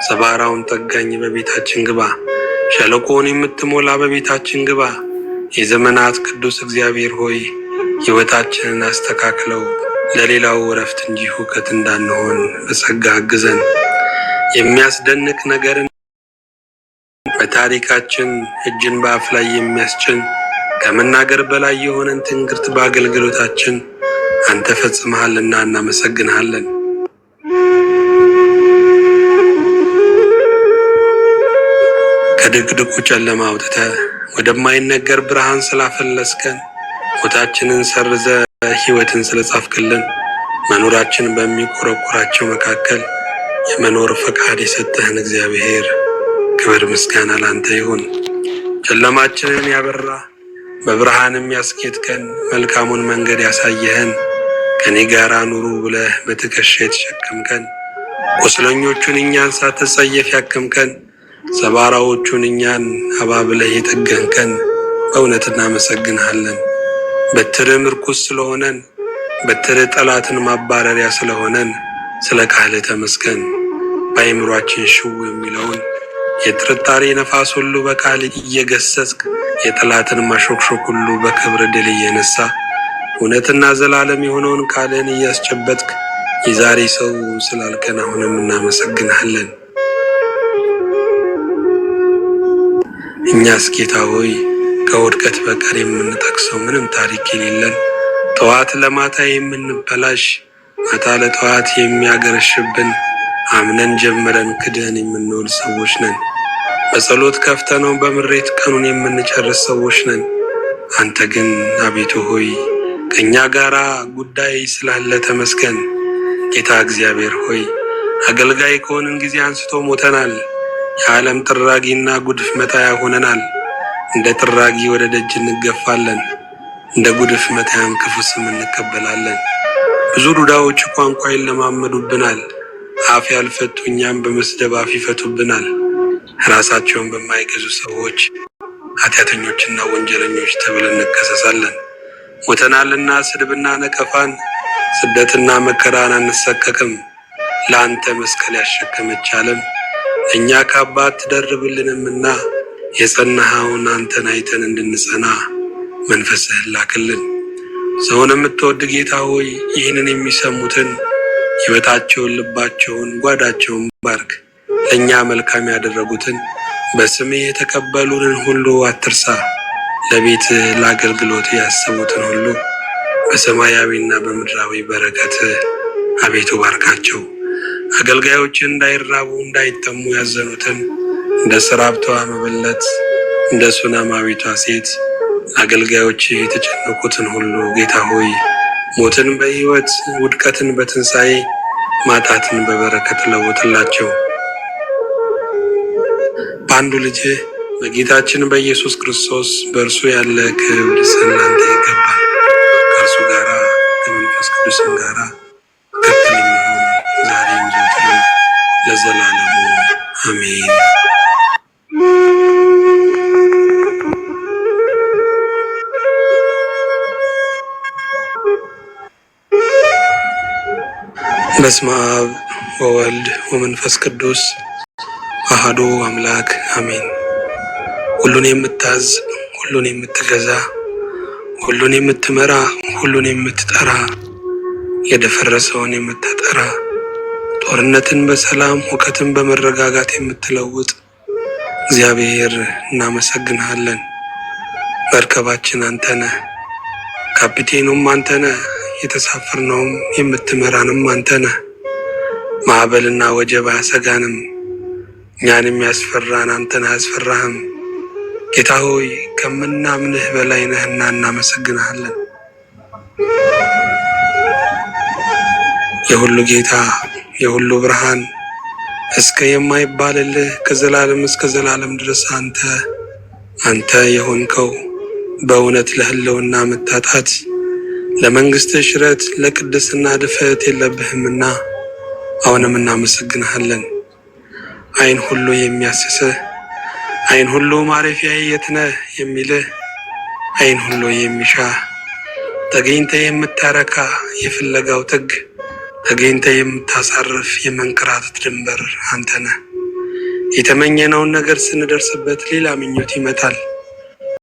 ሰባራውን ጠጋኝ በቤታችን ግባ። ሸለቆውን የምትሞላ በቤታችን ግባ። የዘመናት ቅዱስ እግዚአብሔር ሆይ ሕይወታችንን አስተካክለው ለሌላው እረፍት እንጂ ሁከት እንዳንሆን በጸጋ አግዘን። የሚያስደንቅ ነገርን በታሪካችን እጅን በአፍ ላይ የሚያስጭን ከመናገር በላይ የሆነን ትንግርት በአገልግሎታችን አንተ ፈጽመሃልና እናመሰግንሃለን። ከድቅድቁ ጨለማ አውጥተህ ወደማይነገር ብርሃን ስላፈለስከን፣ ሞታችንን ሰርዘ ሕይወትን ስለጻፍክልን፣ መኖራችን በሚቆረቆራቸው መካከል የመኖር ፈቃድ የሰጠህን እግዚአብሔር ክብር ምስጋና ላንተ ይሁን። ጨለማችንን ያበራ በብርሃንም ያስጌጥከን፣ መልካሙን መንገድ ያሳየህን፣ ከኔ ጋራ ኑሩ ብለህ በትከሻ የተሸከምከን፣ ቁስለኞቹን እኛን ሳትጸየፍ ያከምከን፣ ሰባራዎቹን እኛን አባብለህ የጠገንከን በእውነት እናመሰግንሃለን። በትርህ ምርኩስ ስለሆነን፣ በትርህ ጠላትን ማባረሪያ ስለሆነን ስለ ቃልህ ተመስገን። በአእምሯችን ሽው የሚለውን የጥርጣሬ ነፋስ ሁሉ በቃል እየገሰጽክ፣ የጠላትን ማሾክሾክ ሁሉ በክብር ድል እየነሳ፣ እውነትና ዘላለም የሆነውን ቃልህን እያስጨበጥክ የዛሬ ሰው ስላልከን አሁንም እናመሰግንሃለን። እኛስ ጌታ ሆይ ከውድቀት በቀር የምንጠቅሰው ምንም ታሪክ የሌለን፣ ጠዋት ለማታ የምንበላሽ፣ ማታ ለጠዋት የሚያገረሽብን፣ አምነን ጀምረን ክደን የምንውል ሰዎች ነን። በጸሎት ከፍተነው በምሬት ቀኑን የምንጨርስ ሰዎች ነን። አንተ ግን አቤቱ ሆይ ከእኛ ጋር ጉዳይ ስላለ ተመስገን። ጌታ እግዚአብሔር ሆይ አገልጋይ ከሆንን ጊዜ አንስቶ ሞተናል። የዓለም ጥራጊና ጉድፍ መጣያ ሆነናል። እንደ ጥራጊ ወደ ደጅ እንገፋለን፣ እንደ ጉድፍ መጣያም ክፉ ስም እንቀበላለን። ብዙ ዱዳዎች ቋንቋ ይለማመዱብናል። አፍ ያልፈቱ እኛም በመስደብ አፍ ይፈቱብናል። ራሳቸውን በማይገዙ ሰዎች ኃጢአተኞችና ወንጀለኞች ተብለን እንከሰሳለን። ሞተናልና ስድብና ነቀፋን፣ ስደትና መከራን አንሰቀቅም። ለአንተ መስቀል ያሸከመች ዓለም እኛ ካባ አትደርብልንምና የጸናኸውን አንተን አይተን እንድንጸና መንፈስህን ላክልን። ሰውን የምትወድ ጌታ ሆይ ይህንን የሚሰሙትን ሕይወታቸውን፣ ልባቸውን፣ ጓዳቸውን ባርክ። ለእኛ መልካም ያደረጉትን በስምህ የተቀበሉንን ሁሉ አትርሳ። ለቤት ለአገልግሎት ያሰቡትን ሁሉ በሰማያዊና በምድራዊ በረከት አቤቱ ባርካቸው። አገልጋዮችን እንዳይራቡ እንዳይጠሙ ያዘኑትን እንደ ሰራፕቷ መበለት እንደ ሱነማዊቷ ሴት አገልጋዮች የተጨነቁትን ሁሉ ጌታ ሆይ ሞትን በሕይወት ውድቀትን በትንሣኤ ማጣትን በበረከት ለውጥላቸው። በአንዱ ልጅ በጌታችን በኢየሱስ ክርስቶስ በእርሱ ያለ ክብር ለአንተ ይገባል። ከእርሱ ጋራ ከመንፈስ ቅዱስም ጋራ ትክክል የሚሆን ዛሬም ዘወትርም ለዘላለሙ አሜን። በስመ አብ ወወልድ ወመንፈስ ቅዱስ አሐዱ አምላክ አሜን። ሁሉን የምታዝ፣ ሁሉን የምትገዛ፣ ሁሉን የምትመራ፣ ሁሉን የምትጠራ፣ የደፈረሰውን የምታጠራ፣ ጦርነትን በሰላም ሁከትን በመረጋጋት የምትለውጥ እግዚአብሔር እናመሰግንሃለን። መርከባችን አንተ ነህ፣ ካፒቴኑም አንተ ነህ፣ የተሳፈርነውም የምትመራንም አንተ ነህ። ማዕበልና ወጀብ አያሰጋንም፣ እኛን የሚያስፈራን አንተን አያስፈራህም። ጌታ ሆይ ከምናምንህ በላይ ነህና እናመሰግንሃለን። የሁሉ ጌታ የሁሉ ብርሃን እስከ የማይባልልህ ከዘላለም እስከ ዘላለም ድረስ አንተ የሆንከው በእውነት ለህልውና መታጣት ለመንግስት ሽረት ለቅድስና ድፈት የለብህምና አሁንም እናመሰግንሃለን። ዓይን ሁሉ የሚያስስህ፣ ዓይን ሁሉ ማረፊያዬ የት ነህ የሚልህ፣ ዓይን ሁሉ የሚሻህ ተገኝተህ የምታረካ የፍለጋው ጥግ ተገኝተህ የምታሳርፍ የመንከራተት ድንበር አንተ ነህ። የተመኘነውን ነገር ስንደርስበት ሌላ ምኞት ይመጣል።